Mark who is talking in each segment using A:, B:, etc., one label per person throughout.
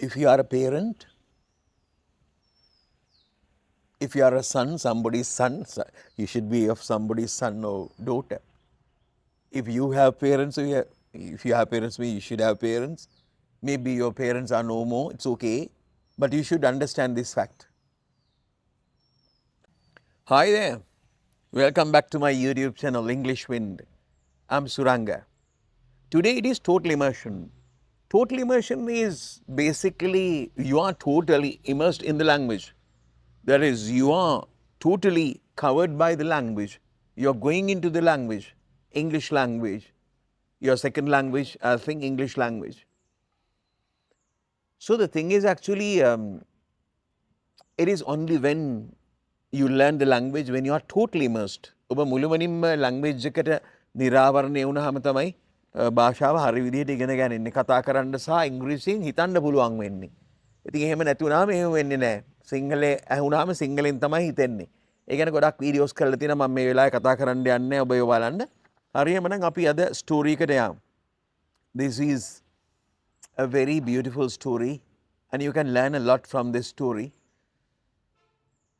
A: If you are a parent, if you are a son, somebody's son, you should be of somebody's son or daughter. If you have parents, if you have parents, you should have parents. Maybe your parents are no more, it's okay. But you should understand this fact. Hi there. Welcome back to my YouTube channel, English Wind. I'm Suranga. Today it is total immersion. Total immersion is basically you are totally immersed in the language. That is, you are totally covered by the language. You're going into the language, English language. Your second language, I think English language. So the thing is actually, it is only when you learn the language when you are totally immersed. ඔබ මුළුමනින්ම language එකට නිරාවරණය වුණාම තමයි භාෂාව හරි විදිහට ඉගෙන ගන්නේ. කතා කරන්න සහ ඉංග්‍රීසියෙන් හිතන්න පුළුවන් වෙන්නේ. ඉතින් එහෙම නැති වුණාම එහෙම වෙන්නේ නැහැ. සිංහලේ ඇහුණාම සිංහලෙන් තමයි හිතෙන්නේ. ඒ ගැන ගොඩක් වීඩියෝස් කරලා තියෙනවා මම මේ වෙලාවේ කතා කරන්න යන්නේ ඔබ ඒව බලන්න. හරි එහෙමනම් අපි අද ස්ටෝරි එකට යමු. This is a very beautiful story and you can learn a lot from this story.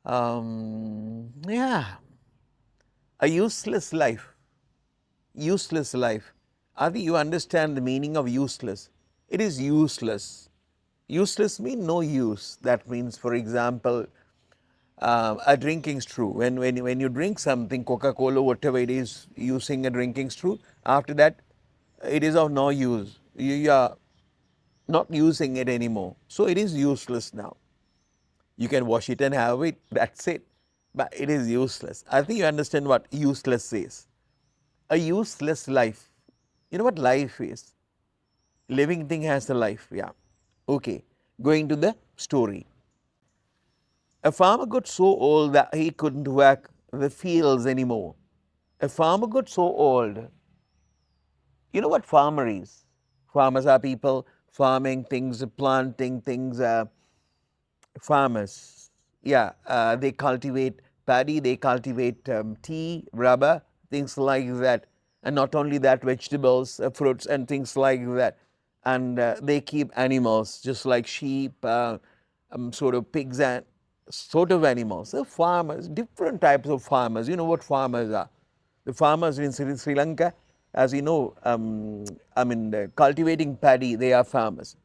A: Yeah, a useless life. Useless life. Adi, you understand the meaning of useless. It is useless. Useless means no use. That means, for example, a drinking straw. When you drink something, Coca-Cola, whatever it is, using a drinking straw, after that, it is of no use. You are not using it anymore. So it is useless now. You can wash it and have it, that's it. But it is useless. I think you understand what useless is. A useless life. You know what life is? Living thing has a life, yeah. Okay, going to the story. A farmer got so old that he couldn't work the fields anymore. A farmer got so old. You know what farmer is? Farmers are people farming things, planting things, farmers. Yeah, they cultivate paddy, they cultivate tea, rubber, things like that. And not only that, vegetables, fruits and things like that. And they keep animals just like sheep, sort of pigs and sort of animals. So farmers, different types of farmers. You know what farmers are? The farmers in Sri Lanka, as you know, cultivating paddy, they are farmers.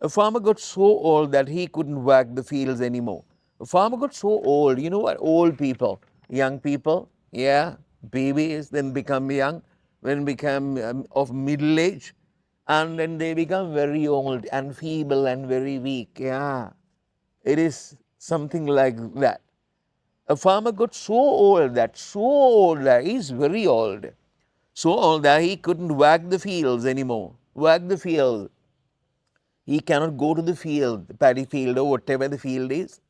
A: A farmer got so old that he couldn't work the fields anymore. A farmer got so old, you know what? Old people, young people, yeah, babies, then become young, then become of middle age, and then they become very old and feeble and very weak. Yeah, it is something like that. A farmer got so old that he's very old, so old that he couldn't work the fields anymore. Work the field. He cannot go to the field, the paddy field or whatever the field is,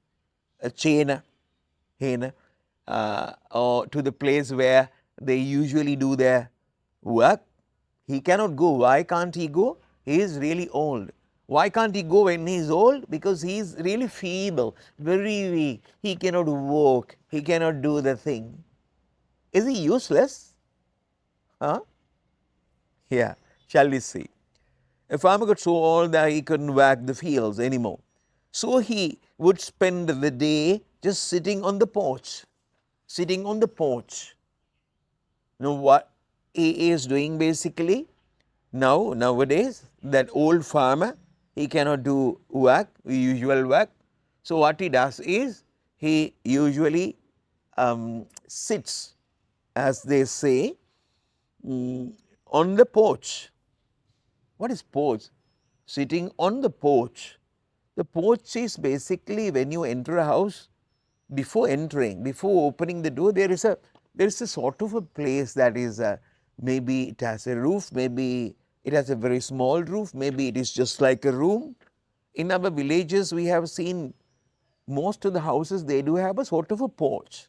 A: a chena, or to the place where they usually do their work. He cannot go. Why can't he go? He is really old. Why can't he go when he is old? Because he is really feeble, very weak. He cannot walk. He cannot do the thing. Is he useless? Huh? Yeah. Shall we see? A farmer got so old that he couldn't work the fields anymore. So he would spend the day just sitting on the porch. Sitting on the porch. You know what he is doing basically? Nowadays, that old farmer, he cannot do work, usual work. So what he does is, he usually sits, as they say, on the porch. What is porch? Sitting on the porch. The porch is basically when you enter a house, before entering, before opening the door, there is a sort of a place that is, maybe it has a roof, maybe it has a very small roof, maybe it is just like a room. In our villages, we have seen most of the houses, they do have a sort of a porch.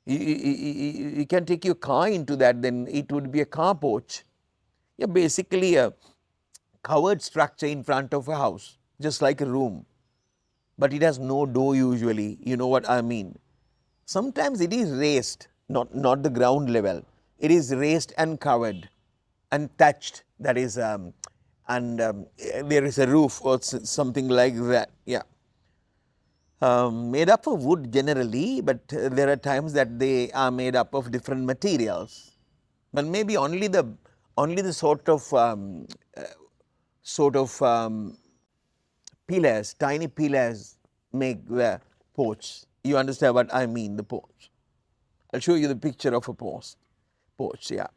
A: You can take your car into that, then it would be a car porch. Yeah, basically a covered structure in front of a house, just like a room. But it has no door usually, you know what I mean. Sometimes it is raised, not the ground level. It is raised and covered and thatched, that is and there is a roof or something like that. Yeah. Made up of wood generally, but there are times that they are made up of different materials. But maybe only the sort of pillars, tiny pillars make the porch. You understand what I mean? The porch. I'll show you the picture of a porch. Porch, yeah.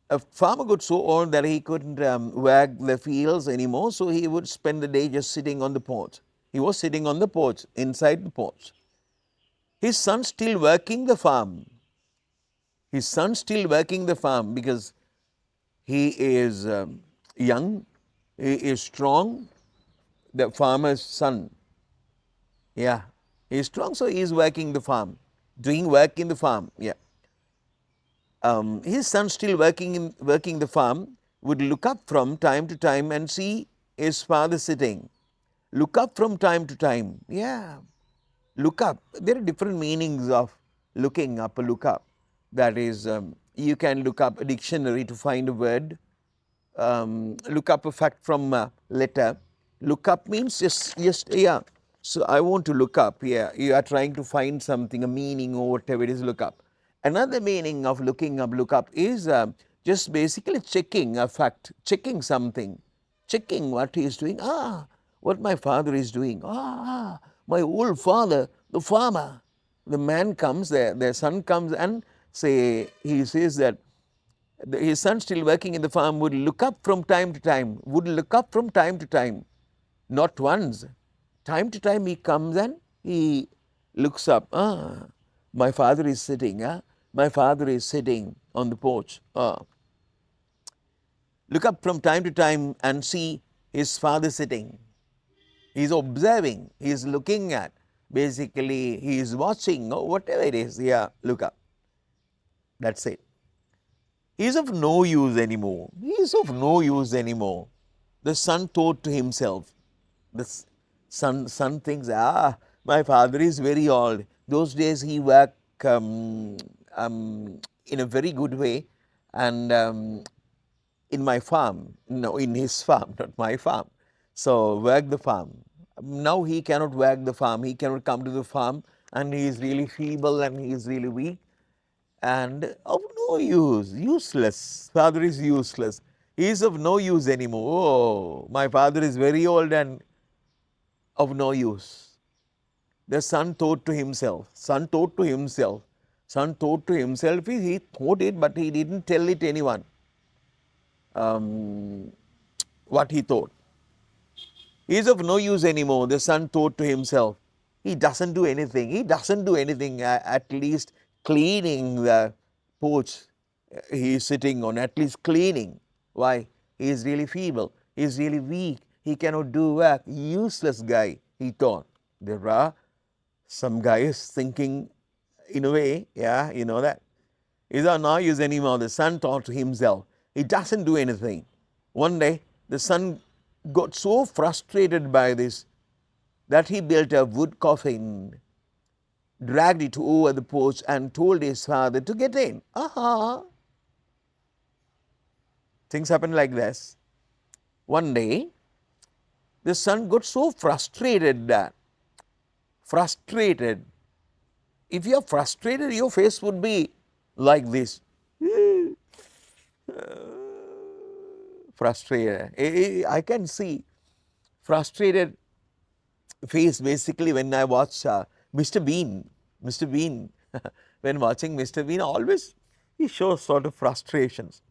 A: A farmer got so old that he couldn't work the fields anymore, so he would spend the day just sitting on the porch. He was sitting on the porch, inside the porch. His son still working the farm. His son still working the farm because he is young, he is strong, the farmer's son. Yeah, he is strong, so he is working the farm, doing work in the farm. Yeah. His son still working the farm would look up from time to time and see his father sitting. Look up from time to time. Yeah. Look up. There are different meanings of looking up, look up. That is, you can look up a dictionary to find a word, look up a fact from a letter. Look up means just, yeah. So I want to look up, yeah. You are trying to find something, a meaning or whatever it is, look up. Another meaning of looking up, look up is just basically checking a fact, checking something, checking what he is doing. What my father is doing. My old father, the farmer. The man comes, the son comes and he says that his son still working in the farm would look up from time to time, not once. Time to time he comes and he looks up. My father is sitting, my father is sitting on the porch. Look up from time to time and see his father sitting. He is observing, he is looking at, basically he is watching, or whatever it is, yeah, look up. That's it. He is of no use anymore. He is of no use anymore. The son thought to himself. The son thinks, my father is very old. Those days he worked in a very good way, and in my farm, no, in his farm, not my farm. So work the farm. Now he cannot work the farm. He cannot come to the farm, and he is really feeble and he is really weak and of no use, useless. Father is useless. He is of no use anymore. Oh, my father is very old and of no use. The son thought to himself, son thought to himself, son thought to himself, he thought it, but he didn't tell it anyone what he thought. He is of no use anymore, the son thought to himself. He doesn't do anything. He doesn't do anything, at least cleaning the porch he is sitting on, at least cleaning. Why? He is really feeble. He is really weak. He cannot do work. Useless guy, he thought. There are some guys thinking in a way, yeah, you know that. He's of no use anymore. The son thought to himself. He doesn't do anything. One day, the son got so frustrated by this that he built a wood coffin, dragged it over the porch and told his father to get in. Things happen like this. One day, the son got so frustrated if you are frustrated, your face would be like this. Frustrated. I can see frustrated face basically when I watch Mr. Bean. Mr. Bean, when watching Mr. Bean, always he shows sort of frustrations.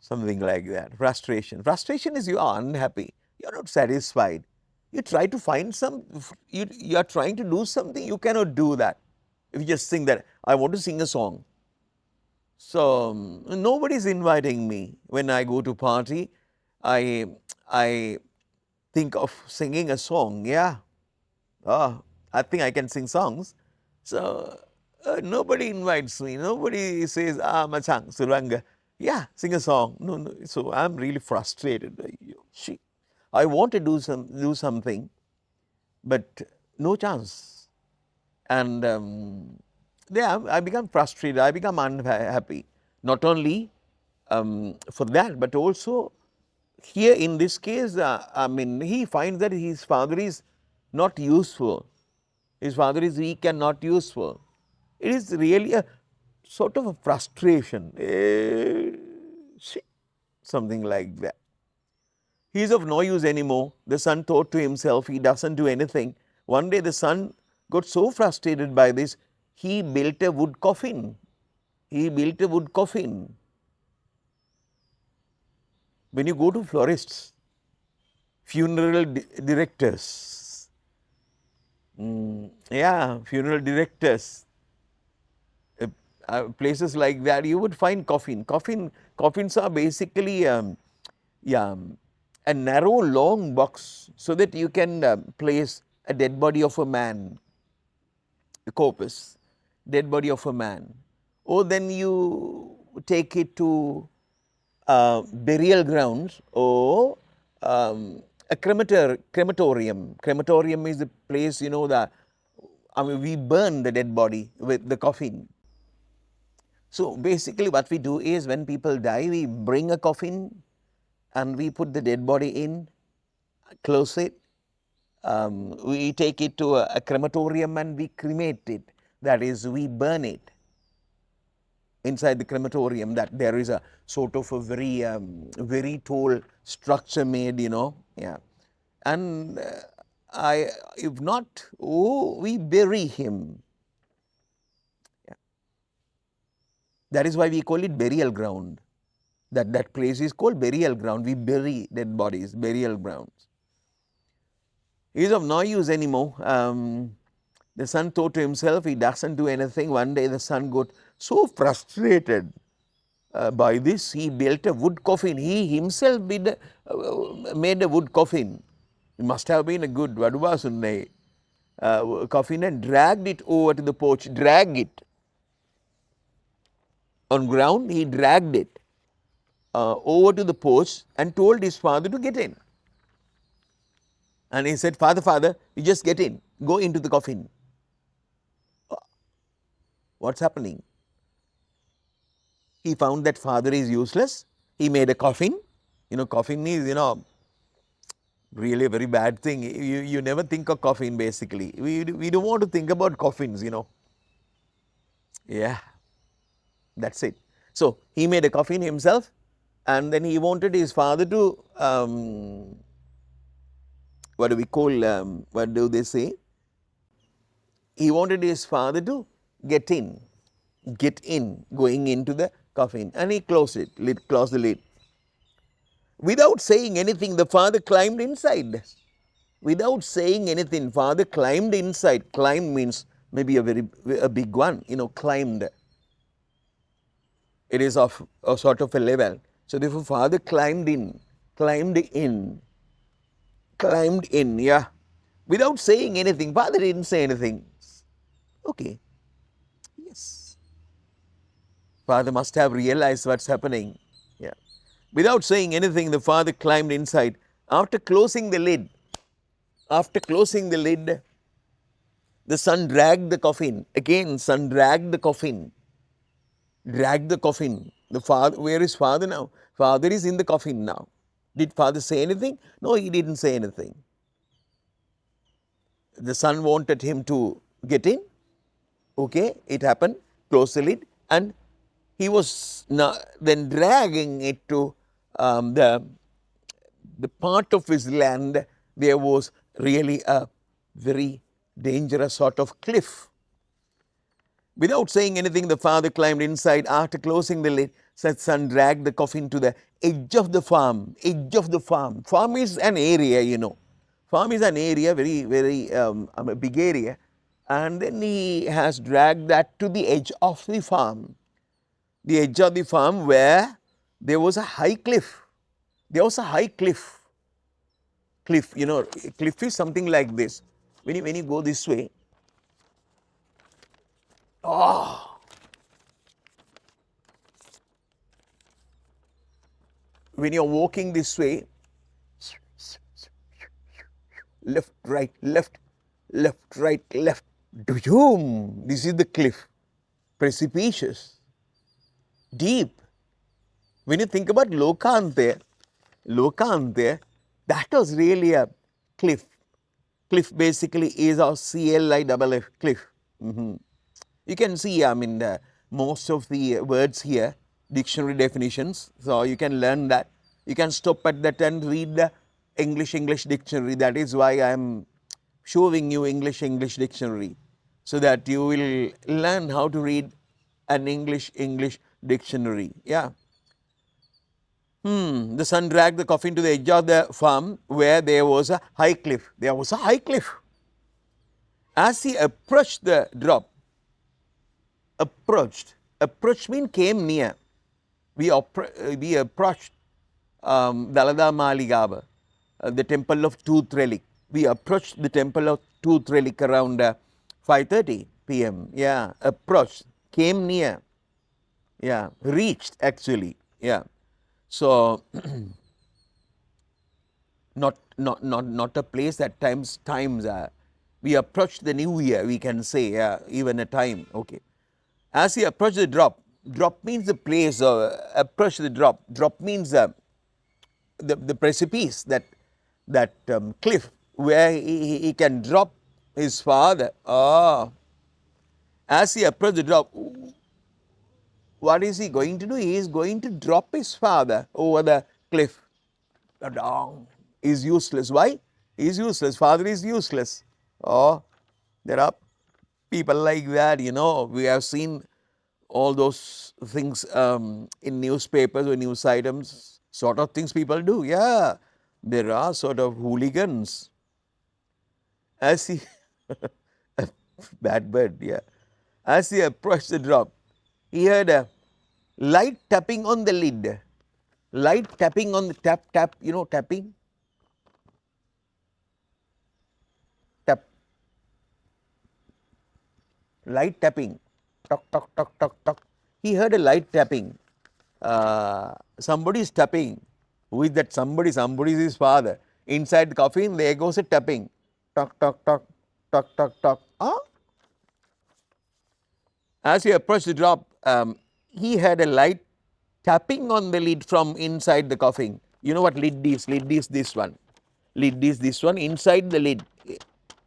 A: Something like that. Frustration. Frustration is you are unhappy. You are not satisfied. You try to find you are trying to do something, you cannot do that. If you just think that, I want to sing a song. So nobody is inviting me. When I go to party, I think of singing a song. Yeah. I think I can sing songs. So nobody invites me. Nobody says, Machang, Suranga. Yeah, sing a song. No. So I'm really frustrated. I want to do something, but no chance. And I become frustrated. I become unhappy. Not only for that, but also here in this case, he finds that his father is not useful. His father is weak and not useful. It is really a sort of a frustration, something like that. He is of no use anymore. The son thought to himself, he doesn't do anything. One day the son got so frustrated by this, he built a wood coffin. He built a wood coffin. When you go to florists, funeral directors, funeral directors, places like that, you would find coffins are basically a narrow long box so that you can place a dead body of a man, the corpus, dead body of a man. Or then you take it to burial grounds or a crematorium. Crematorium is the place, we burn the dead body with the coffin. So basically what we do is when people die, we bring a coffin and we put the dead body in, close it, we take it to a crematorium and we cremate it. That is, we burn it. Inside the crematorium, that there is a sort of a very tall structure made, and if not, we bury him. That is why we call it burial ground. That place is called burial ground. We bury dead bodies, burial grounds. He is of no use anymore. The son thought to himself, he doesn't do anything. One day the son got so frustrated by this, he built a wood coffin. He himself made a wood coffin. It must have been a good Vaduvasunne coffin, and dragged it over to the porch. Drag it on ground. He dragged it over to the porch and told his father to get in. And he said, Father, you just get in. Go into the coffin. What's happening? He found that father is useless. He made a coffin. Coffin is, really a very bad thing. You never think of coffin basically. We don't want to think about coffins, Yeah, that's it. So he made a coffin himself, and then he wanted his father to, what do they say? He wanted his father to get in, going into the coffin, and he closed the lid. Without saying anything, the father climbed inside. Without saying anything, father climbed inside. Climb means maybe a big one, climbed. It is of a sort of a level. So therefore, father climbed in, yeah. Without saying anything, father didn't say anything. Okay, yes. Father must have realized what's happening. Yeah. Without saying anything, the father climbed inside. After closing the lid, the son dragged the coffin. Again, son dragged the coffin. The father, where is father now? Father is in the coffin now. Did father say anything? No, he didn't say anything. The son wanted him to get in. Okay, it happened. Close the lid, and he was then dragging it to the part of his land. There was really a very dangerous sort of cliff. Without saying anything, the father climbed inside. After closing the lid, the son dragged the coffin to the edge of the farm. Farm is an area, Farm is an area, very, very a big area. And then he has dragged that to the edge of the farm. The edge of the farm where there was a high cliff. Cliff, cliff is something like this. When you go this way, when you're walking this way, left, right, left, right, left, this is the cliff, precipitous, deep. When you think about Lokante, that was really a cliff. Cliff basically is a CLIFF, cliff. You can see, I mean, most of the words here, dictionary definitions. So you can learn that. You can stop at that and read the English dictionary. That is why I am showing you English dictionary, so that you will learn how to read an English dictionary. Yeah. The son dragged the coffin to the edge of the farm where there was a high cliff. There was a high cliff. As he approached the drop, approached means came near. We approached Dalada Maligaba, the temple of Tooth Relic. We approached the temple of Tooth Relic around 5:30 p.m. Yeah, approached, came near. Yeah, reached actually. Yeah. So not a place at times we approached the new year, we can say, even a time. Okay. As he approached the drop means the place, approach the drop means the precipice, that cliff where he can drop his father. As he approached the drop, what is he going to do? He is going to drop his father over the cliff. Is useless. Why? He is useless. Father is useless. There are people like that, we have seen all those things in newspapers or news items, sort of things people do. Yeah, there are sort of hooligans. As he, bad bird, yeah. As he approached the drop, he heard a light tapping on the lid. Light tapping on the tap, tapping. Tap. Light tapping. Tock, tock, tock, tock, tock. He heard a light tapping. Somebody is tapping. Who is that somebody? Somebody is his father. Inside the coffin, there goes a tapping. Tock, tock, tock, tock, tock, tock. As he approached the drop, he had a light tapping on the lid from inside the coffin. You know what lid is? Lid is this one. Lid is this one. Inside the lid,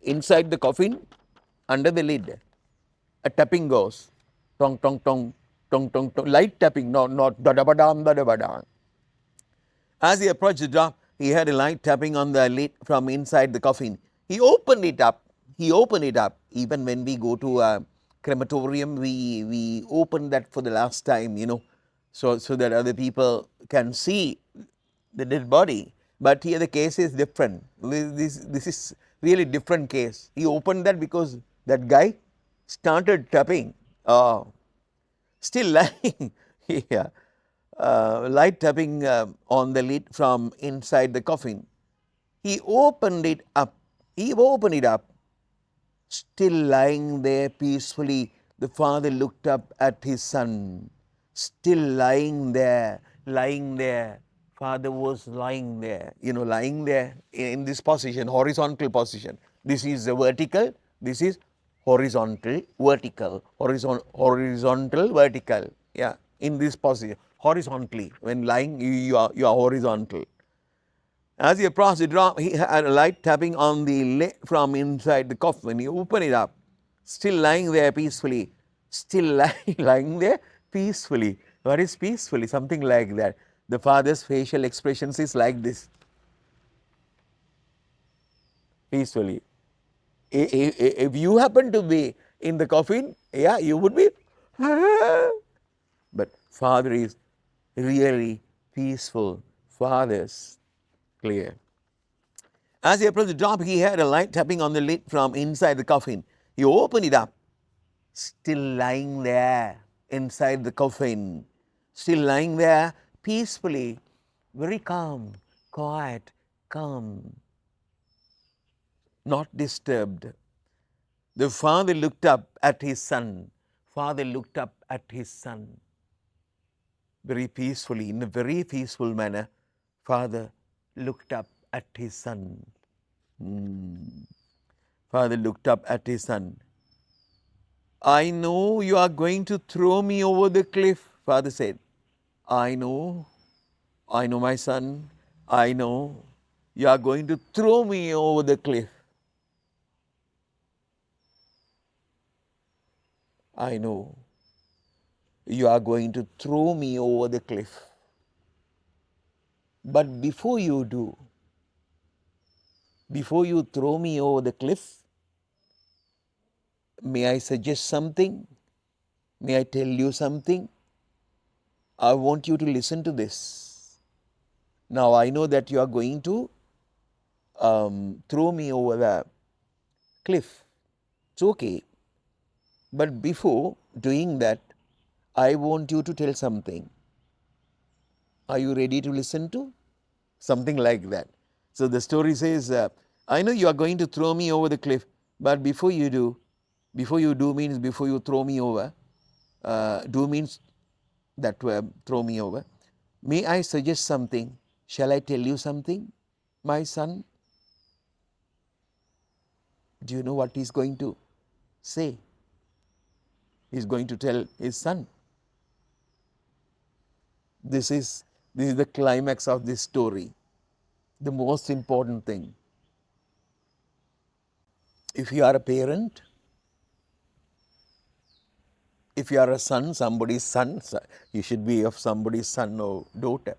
A: inside the coffin, under the lid, a tapping goes. Tong, tong, tong, tong, tong, tong. Light tapping, not da-da-ba-dam, da-da-ba-dam. As he approached the drop, he heard a light tapping on the lid from inside the coffin. He opened it up. Even when we go to a crematorium, we open that for the last time, so that other people can see the dead body. But here the case is different. This is really different case. He opened that because that guy started tapping. Still lying. Yeah. Light tapping on the lid from inside the coffin. He opened it up. Still lying there peacefully, the father looked up at his son. Still lying there. Father was lying there, lying there in this position, horizontal position. This is the vertical, this is horizontal, vertical, horizontal, vertical. Yeah, in this position, horizontally. When lying, you are horizontal. As he approached the drop, he had a light tapping on the lid from inside the coffin. He opened it up, still lying there peacefully. Lying there peacefully. What is peacefully? Something like that. The father's facial expressions is like this. Peacefully. If you happen to be in the coffin, yeah, you would be. But father is really peaceful. Father's clear. As he approached the drop, he heard a light tapping on the lid from inside the coffin. He opened it up. Still lying there inside the coffin. Still lying there peacefully, very calm, quiet, calm, not disturbed. The father looked up at his son. Very peacefully, in a very peaceful manner. Father looked up at his son. Father looked up at his son. I know you are going to throw me over the cliff, father said. I know, my son, I know you are going to throw me over the cliff. I know you are going to throw me over the cliff. But before you do, before you throw me over the cliff, may I suggest something? May I tell you something? I want you to listen to this. Now I know that you are going to throw me over the cliff. It's okay. But before doing that, I want you to tell something. Are you ready to listen to? Something like that. So the story says, I know you are going to throw me over the cliff, but before you do means before you throw me over, do means that throw me over. May I suggest something? Shall I tell you something, my son? Do you know what he's going to say? He's going to tell his son. This is the climax of this story. The most important thing. If you are a parent, if you are a son, somebody's son, you should be of somebody's son or daughter.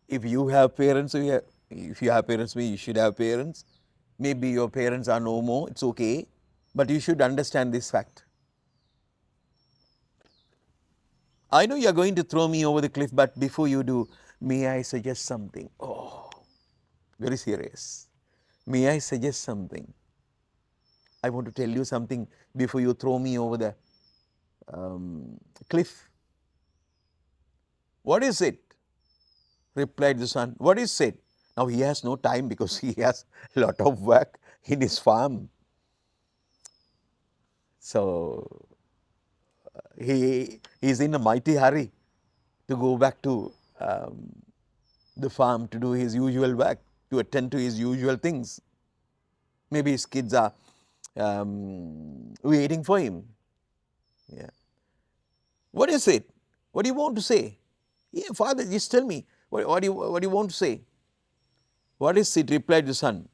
A: If you have parents, if you have parents, you should have parents. Maybe your parents are no more, it's okay. But you should understand this fact. I know you are going to throw me over the cliff, but before you do, may I suggest something? Oh, very serious. May I suggest something? I want to tell you something before you throw me over the cliff. What is it? Replied the son. What is it? Now he has no time because he has a lot of work in his farm. So he is in a mighty hurry to go back to the farm to do his usual work, to attend to his usual things. Maybe his kids are waiting for him. Yeah. What is it? What do you want to say? Yeah, father, just tell me. What do you want to say? What is it? Replied the son.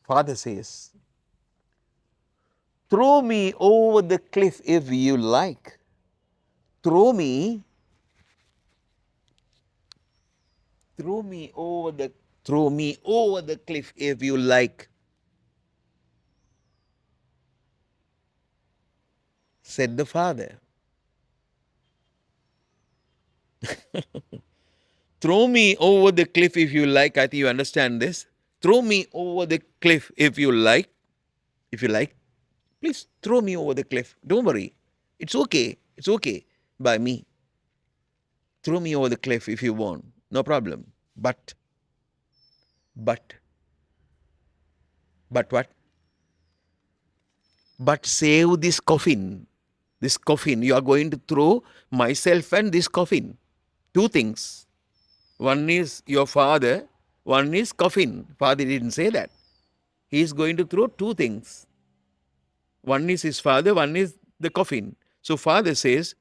A: Father says, throw me over the cliff if you like. Throw me over the cliff if you like, said the father. Throw me over the cliff if you like. I think you understand this. Throw me over the cliff if you like. If you like, please throw me over the cliff. Don't worry. It's okay. It's okay by me. Throw me over the cliff if you want. No problem. But what? But save this coffin. This coffin. You are going to throw myself and this coffin. Two things. One is your father, one is coffin. Father didn't say that. He is going to throw two things. One is his father, one is the coffin. So father says,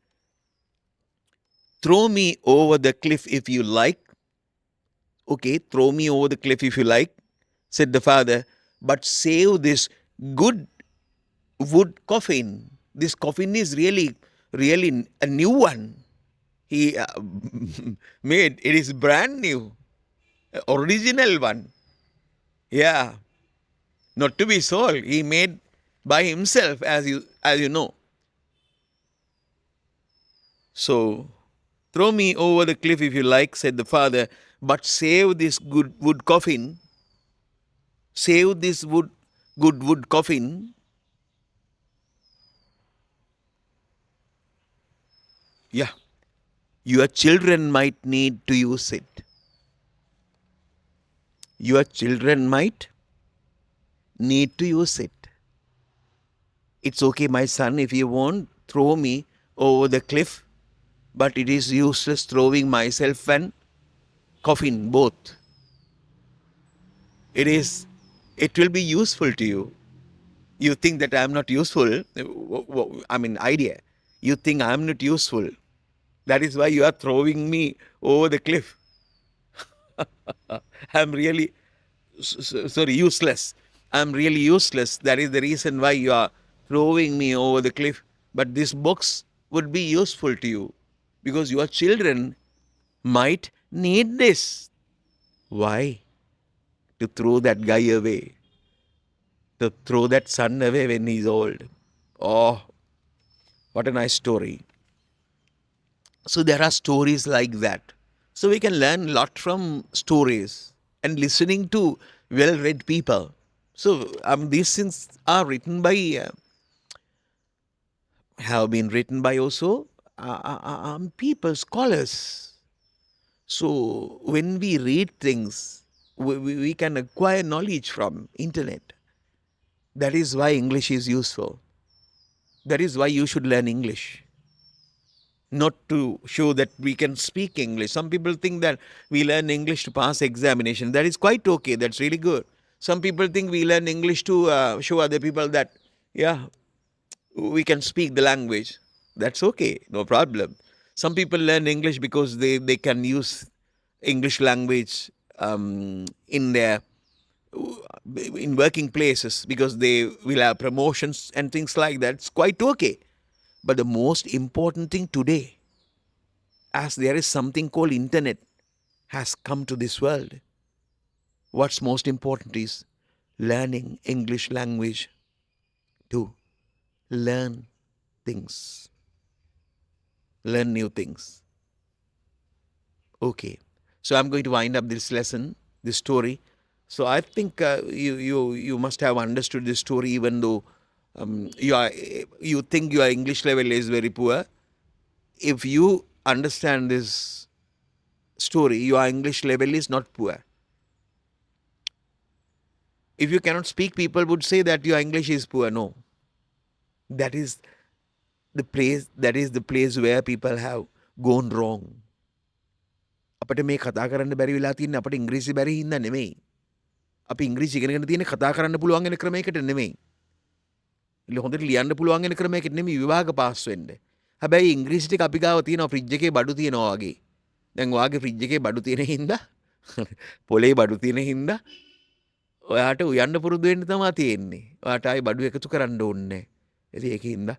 A: throw me over the cliff if you like. Okay, throw me over the cliff if you like, said the father, but save this good wood coffin. This coffin is really a new one. He made, it is brand new, original one. Yeah, not to be sold. He made by himself, as you know. So, throw me over the cliff if you like, said the father, but save this good wood coffin. Save this good wood coffin. Yeah, your children might need to use it. Your children might need to use it. It's okay, my son, if you won't throw me over the cliff, but it is useless throwing myself and coffin both. It will be useful to you. You think that I am not useful. I mean, idea. You think I am not useful. That is why you are throwing me over the cliff. I'm really, sorry, useless. I'm really useless. That is the reason why you are throwing me over the cliff. But this box would be useful to you because your children might need this. Why? To throw that guy away, to throw that son away when he's old. Oh, what a nice story. So there are stories like that. So we can learn a lot from stories and listening to well-read people. So these things are written by, have been written by also people, scholars. So when we read things, we can acquire knowledge from internet. That is why English is useful. That is why you should learn English. Not to show that we can speak English. Some people think that we learn English to pass examination. That is quite okay. That's really good. Some people think we learn English to show other people that, yeah, we can speak the language. That's okay. No problem. Some people learn English because they can use English language in their in working places because they will have promotions and things like that. It's quite okay. But the most important thing today, as there is something called internet has come to this world, what's most important is learning English language to learn things, learn new things. Okay, so I'm going to wind up this lesson, this story. So I think you must have understood this story, even though you think your English level is very poor. If you understand this story, your English level is not poor. If you cannot speak, people would say that your English is poor. No, that is the place. That is the place where people have gone wrong. අපිට මේ කතා කරන්න බැරි වෙලා තියෙන්නේ අපිට ඉංග්‍රීසි බැරි හින්දා නෙමෙයි. අපි ඉංග්‍රීසි ඉගෙනගෙන තියෙන්නේ කතා කරන්න පුළුවන් වෙන ක්‍රමයකට නෙමෙයි. හොඳට ලියන්න පුළුවන් වෙන ක්‍රමයකට නෙමෙයි විභාග පාස් වෙන්න. හැබැයි ඉංග්‍රීසි ටික අපි ගාව තියෙනවා ෆ්‍රිජ් එකේ බඩු තියෙනවා වගේ. දැන් ඔයාගේ ෆ්‍රිජ් එකේ බඩු තියෙන හින්දා පොලේ බඩු තියෙන හින්දා ඔයාට උයන්න පුරුදු වෙන්න තමයි තියෙන්නේ. ඔයාට ආයි බඩු එකතු කරන්න ඕනේ නැහැ. ඉතින් ඒකින්ද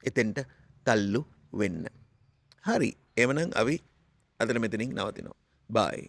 A: එතෙන්ට තල්ලු වෙන්න. හරි. එවනම් අපි අදට මෙතනින් නවතිනවා. බයි.